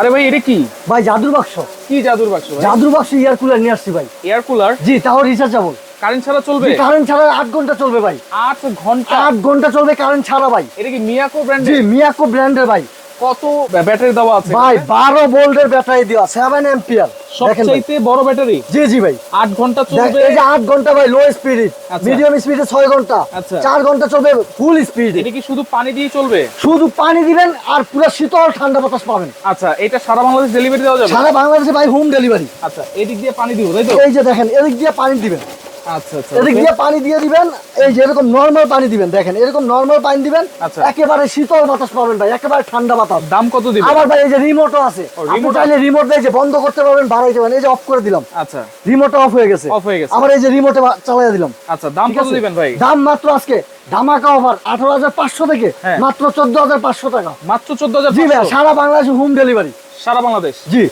আরে ভাই এটা কি ভাই জাদুর বাক্স। কি জাদুর বাক্স ভাই? জাদুর বাক্স এয়ার কুলার নিয়ে আসছি ভাই। Air cooler? জি, তাও রিচার্জেবল। কারেন্ট ছাড়া চলবে? কারেন্ট ছাড়া 8 ঘন্টা চলবে ভাই। 8 ঘন্টা? 8 ঘন্টা চলবে কারেন্ট ছাড়া ভাই। এটা কি মিয়াকো ব্র্যান্ডের? জি, মিয়াকো ব্র্যান্ডের ভাই। কত ব্যাটারি দেওয়া আছে ভাই 12 ভোল্টের ব্যাটারি দেওয়া 7 অ্যাম্পিয়ার। সবচাইতে বড় ব্যাটারি? জি জি ভাই। 8 ঘন্টা চলবে? এই যে 8 ঘন্টা ভাই লো স্পিড, আচ্ছা। মিডিয়াম স্পিডে 6 ঘন্টা, আচ্ছা। 4 ঘন্টা চলবে ফুল স্পিড। এটা কি শুধু পানি দিয়ে চলবে? শুধু পানি দিবেন আর পুরো শীতল ঠান্ডা বাতাস পাবেন। আচ্ছা, এটা সারা বাংলাদেশ ডেলিভারি দেওয়া যাবে? সারা বাংলাদেশে ভাই হোম ডেলিভারি। আচ্ছা, এদিক দিয়ে পানি দিব তাই তো? এই যে দেখেন এদিক দিয়ে পানি দিবেন, আচ্ছা আচ্ছা, এদিক দিয়ে পানি দিয়ে দিবেন। এই যে এরকম নরমাল পানি দিবেন, দেখেন এরকম নরমাল পানি দিবেন। আচ্ছা। একেবারে শীতল বাতাস পাবেন ভাই, একেবারে ঠান্ডা বাতাস। দাম কত দিবেন? আবার ভাই এই যে রিমোটও আছে, ও, আপনি remote চাইলে রিমোট দিয়ে যে বন্ধ করতে পারবেন, বাড়াইতে পারবেন। এই যে অফ করে দিলাম, আচ্ছা, রিমোটটা অফ হয়ে গেছে। অফ হয়ে গেছে। আবার এই যে রিমোটে চালাইয়া দিলাম। আচ্ছা, দাম ঠিক কত আছে? দিবেন ভাই? দাম মাত্র আজকে ধামাকা অফার 18,500 থেকে হ্যাঁ। মাত্র 14,500 টাকা। মাত্র 14,500? জি ভাই, সারা বাংলাদেশে হোম ডেলিভারি। সারা বাংলাদেশ? জি।